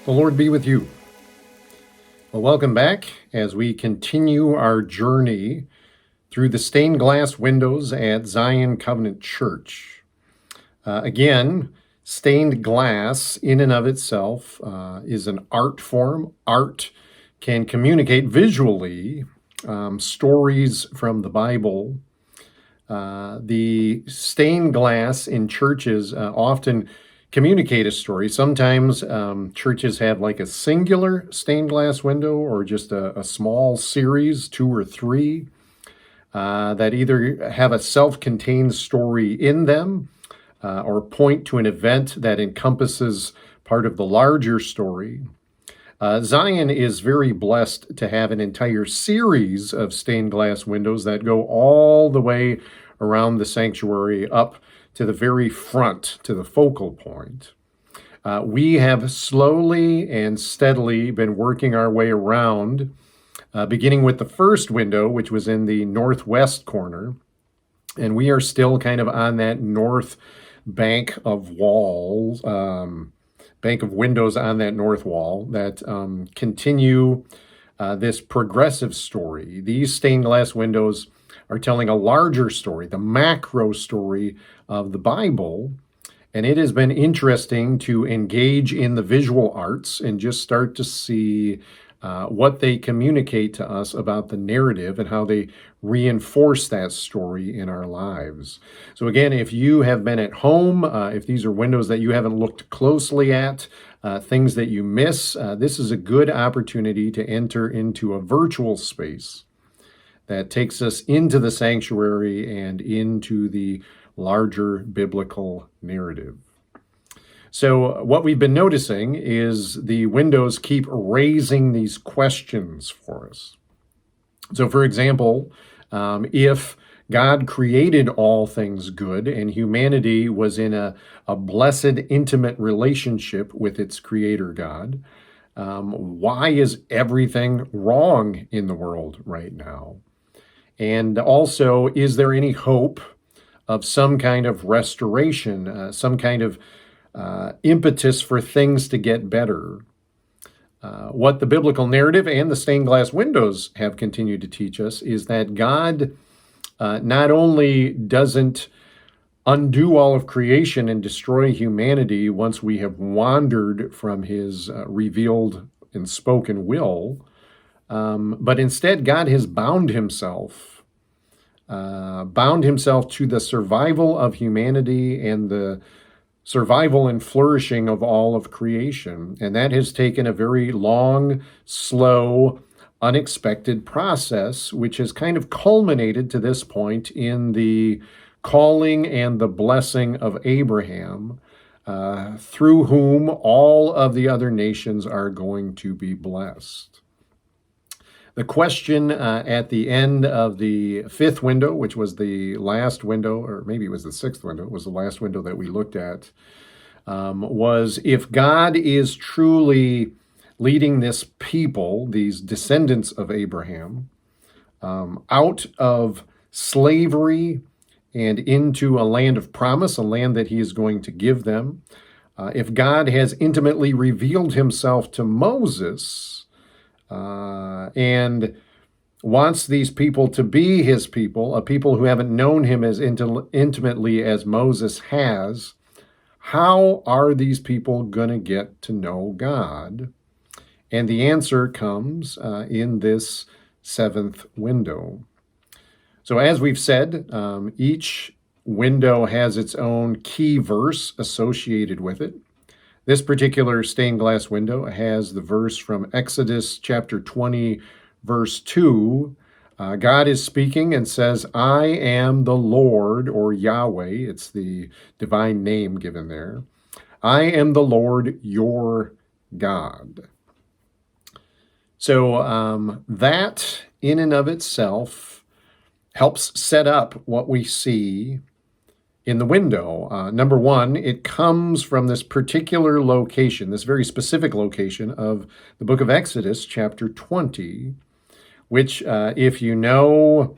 The Lord be with you. Well, welcome back as we continue our journey through the stained glass windows at Zion Covenant Church. Again, stained glass in and of itself is an art form. Art can communicate visually stories from the Bible. The stained glass in churches often communicate a story. Sometimes churches have like a singular stained glass window or just a small series, 2 or 3, that either have a self-contained story in them or point to an event that encompasses part of the larger story. Zion is very blessed to have an entire series of stained glass windows that go all the way around the sanctuary up to the very front, to the focal point. We have slowly and steadily been working our way around, beginning with the first window, which was in the northwest corner. And we are still kind of on that north bank of walls, bank of windows on that north wall that continue this progressive story. These stained glass windows are telling a larger story, the macro story of the Bible. And it has been interesting to engage in the visual arts and just start to see what they communicate to us about the narrative and how they reinforce that story in our lives. So again, if you have been at home, if these are windows that you haven't looked closely at, things that you miss, this is a good opportunity to enter into a virtual space that takes us into the sanctuary and into the larger biblical narrative. So what we've been noticing is the windows keep raising these questions for us. So for example, if God created all things good and humanity was in a blessed, intimate relationship with its creator God, why is everything wrong in the world right now? And also, is there any hope of some kind of restoration, some kind of impetus for things to get better? What the biblical narrative and the stained glass windows have continued to teach us is that God not only doesn't undo all of creation and destroy humanity once we have wandered from his revealed and spoken will, but instead God has bound himself to the survival of humanity and the survival and flourishing of all of creation. And that has taken a very long, slow, unexpected process, which has kind of culminated to this point in the calling and the blessing of Abraham, through whom all of the other nations are going to be blessed. The question at the end of the 5th window, which was the last window, or maybe it was the 6th window, it was the last window that we looked at, was if God is truly leading this people, these descendants of Abraham, out of slavery and into a land of promise, a land that he is going to give them. If God has intimately revealed himself to Moses, and wants these people to be his people, a people who haven't known him as intimately as Moses has, how are these people going to get to know God? And the answer comes in this 7th window. So as we've said, each window has its own key verse associated with it. This particular stained glass window has the verse from Exodus chapter 20, verse 2. God is speaking and says, I am the Lord, or Yahweh. It's the divine name given there. I am the Lord, your God. So that in and of itself helps set up what we see in the window. Number one, it comes from this particular location, this very specific location of the book of Exodus, chapter 20, which, if you know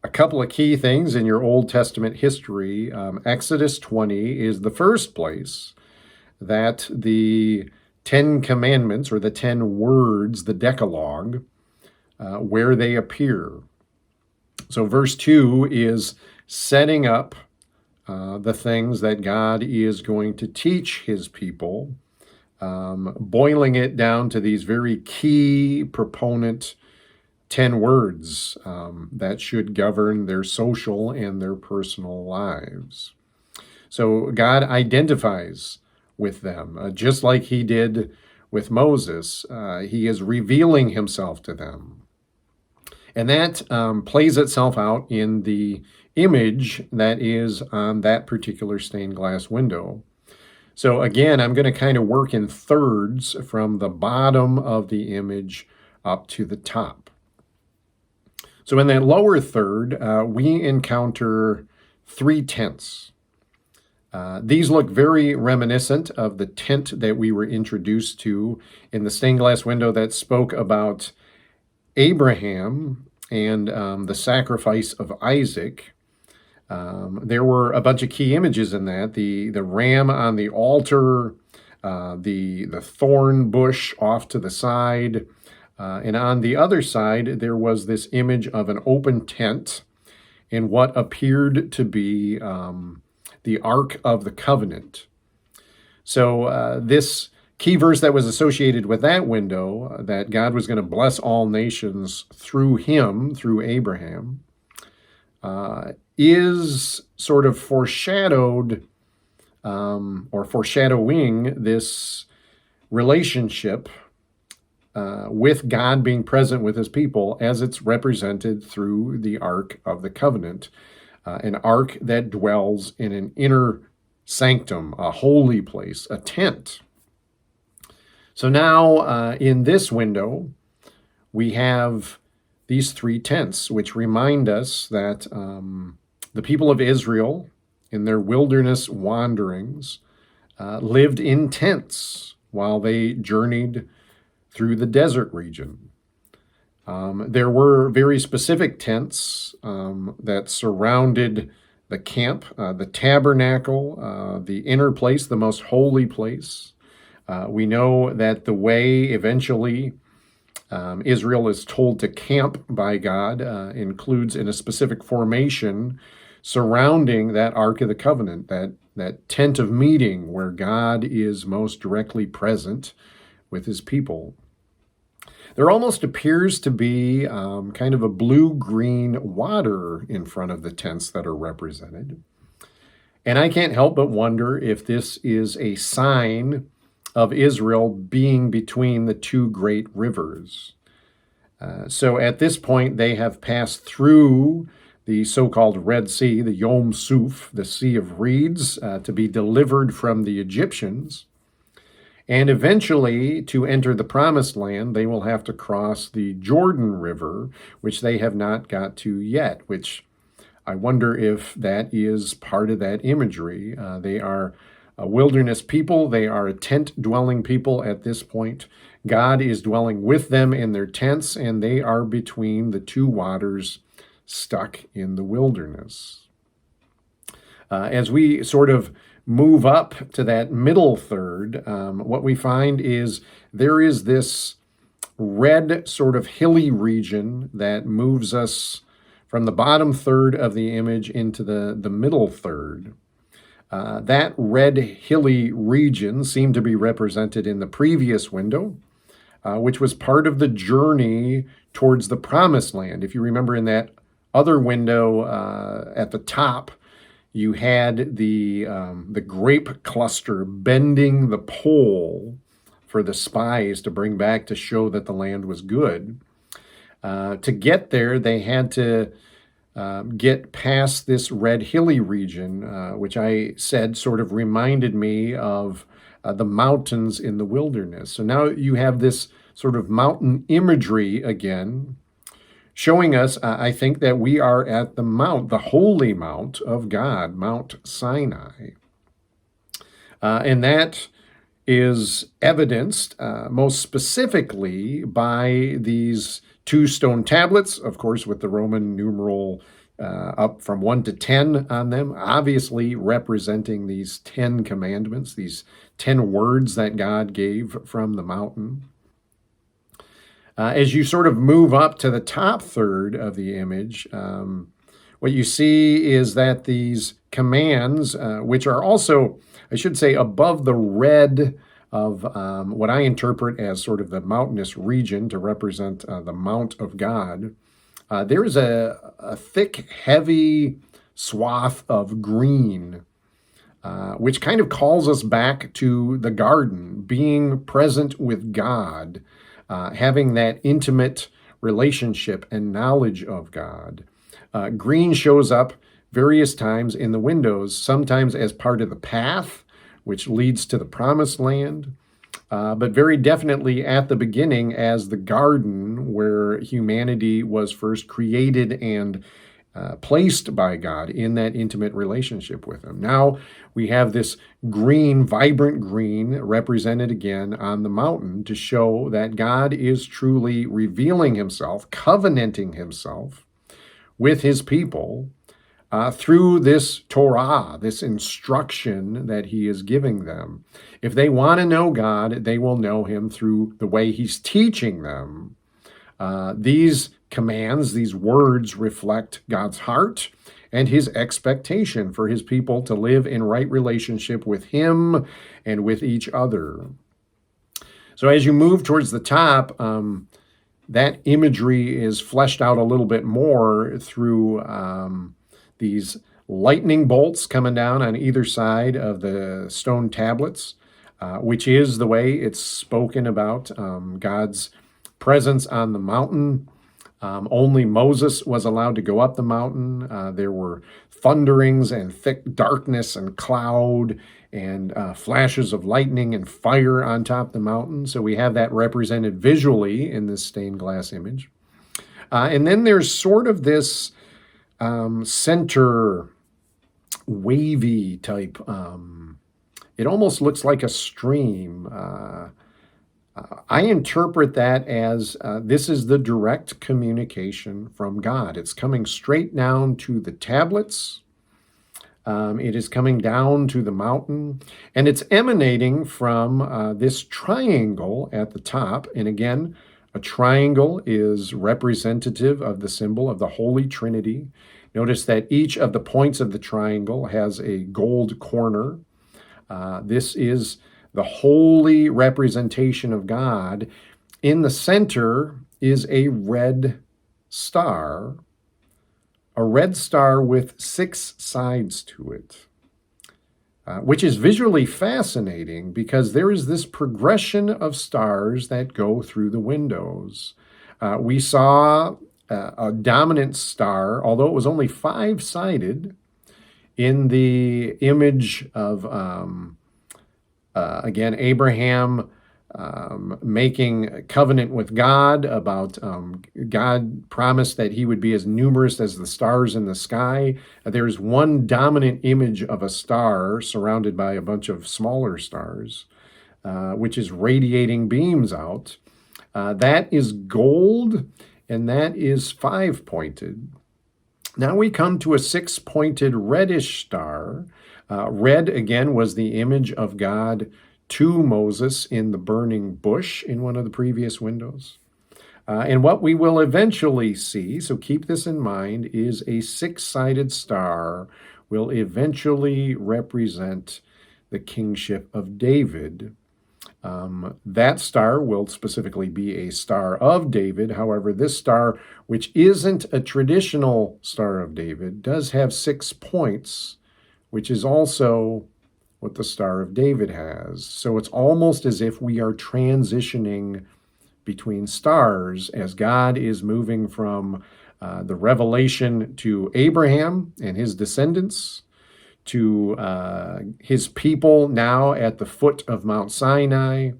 a couple of key things in your Old Testament history, Exodus 20 is the first place that the Ten Commandments, or the 10 words, the Decalogue, where they appear. So verse 2 is setting up the things that God is going to teach his people, boiling it down to these very key proponent 10 words that should govern their social and their personal lives. So God identifies with them, just like he did with Moses. He is revealing himself to them. And that plays itself out in the image that is on that particular stained glass window. So again, I'm going to kind of work in thirds from the bottom of the image up to the top. So in that lower third, we encounter 3 tents. These look very reminiscent of the tent that we were introduced to in the stained glass window that spoke about Abraham and the sacrifice of Isaac. There were a bunch of key images in that: the ram on the altar, the thorn bush off to the side, and on the other side there was this image of an open tent in what appeared to be the Ark of the Covenant. So this key verse that was associated with that window, that God was going to bless all nations through him, through Abraham, is sort of foreshadowed or foreshadowing this relationship with God being present with his people as it's represented through the Ark of the Covenant, an ark that dwells in an inner sanctum, a holy place, a tent. So now in this window, we have these 3 tents, which remind us that the people of Israel, in their wilderness wanderings, lived in tents while they journeyed through the desert region. There were very specific tents that surrounded the camp, the tabernacle, the inner place, the most holy place. We know that the way eventually Israel is told to camp by God includes in a specific formation surrounding that Ark of the Covenant, that tent of meeting where God is most directly present with his people. There almost appears to be kind of a blue-green water in front of the tents that are represented. And I can't help but wonder if this is a sign of Israel being between the 2 great rivers. So at this point, they have passed through the so-called Red Sea, the Yom Suf, the Sea of Reeds, to be delivered from the Egyptians. And eventually, to enter the Promised Land, they will have to cross the Jordan River, which they have not got to yet, which I wonder if that is part of that imagery. They are a wilderness people. They are a tent-dwelling people at this point. God is dwelling with them in their tents, and they are between the 2 waters, stuck in the wilderness. As we sort of move up to that middle third, what we find is there is this red sort of hilly region that moves us from the bottom third of the image into the middle third. That red hilly region seemed to be represented in the previous window, which was part of the journey towards the Promised Land. If you remember, in that other window at the top, you had the grape cluster bending the pole for the spies to bring back to show that the land was good. To get there, they had to get past this red hilly region, which I said sort of reminded me of the mountains in the wilderness. So now you have this sort of mountain imagery again, showing us, I think, that we are at the mount, the holy mount of God, Mount Sinai. And that is evidenced most specifically by these 2 stone tablets, of course, with the Roman numeral up from 1 to 10 on them, obviously representing these 10 commandments, these 10 words that God gave from the mountain. As you sort of move up to the top third of the image, what you see is that these commands, which are also, I should say, above the red of what I interpret as sort of the mountainous region to represent the Mount of God, there is a thick, heavy swath of green, which kind of calls us back to the garden, being present with God, having that intimate relationship and knowledge of God. Green shows up various times in the windows, sometimes as part of the path, which leads to the promised land, but very definitely at the beginning as the garden where humanity was first created and placed by God in that intimate relationship with Him. Now we have this green, vibrant green represented again on the mountain to show that God is truly revealing Himself, covenanting Himself with His people through this Torah, this instruction that He is giving them. If they want to know God, they will know Him through the way He's teaching them. These commands, these words reflect God's heart and His expectation for His people to live in right relationship with Him and with each other. So as you move towards the top, that imagery is fleshed out a little bit more through these lightning bolts coming down on either side of the stone tablets, which is the way it's spoken about God's presence on the mountain. Only Moses was allowed to go up the mountain. There were thunderings and thick darkness and cloud and flashes of lightning and fire on top of the mountain. So we have that represented visually in this stained glass image. And then there's sort of this center wavy type. It almost looks like a stream. I interpret that as this is the direct communication from God. It's coming straight down to the tablets. It is coming down to the mountain, and it's emanating from this triangle at the top. And again, a triangle is representative of the symbol of the Holy Trinity. Notice that each of the points of the triangle has a gold corner. This is the holy representation of God. In the center is a red star with 6 sides to it, which is visually fascinating because there is this progression of stars that go through the windows. We saw a dominant star, although it was only 5-sided, in the image of again, Abraham making a covenant with God about God promised that he would be as numerous as the stars in the sky. There's one dominant image of a star surrounded by a bunch of smaller stars, which is radiating beams out. That is gold, and that is 5-pointed. Now we come to a 6-pointed reddish star. Red, again, was the image of God to Moses in the burning bush in one of the previous windows. And what we will eventually see, so keep this in mind, is a 6-sided star will eventually represent the kingship of David. That star will specifically be a Star of David. However, this star, which isn't a traditional Star of David, does have 6 points, which is also what the Star of David has. So it's almost as if we are transitioning between stars as God is moving from the revelation to Abraham and his descendants, to his people now at the foot of Mount Sinai,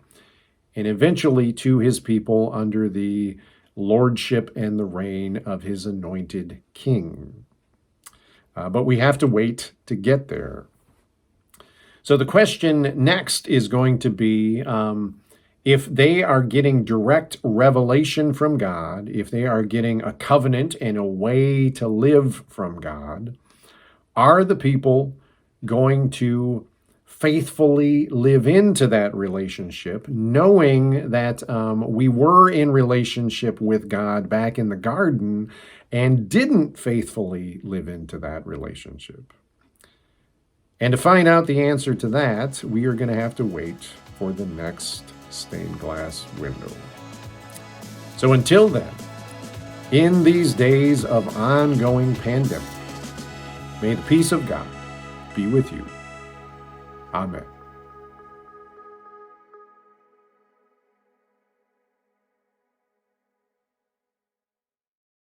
and eventually to his people under the lordship and the reign of his anointed king. But we have to wait to get there. So the question next is going to be, If they are getting direct revelation from God, if they are getting a covenant and a way to live from God, are the people going to faithfully live into that relationship, knowing that we were in relationship with God back in the garden and didn't faithfully live into that relationship? And to find out the answer to that, we are going to have to wait for the next stained glass window. So until then, in these days of ongoing pandemic, may the peace of God be with you. Amen.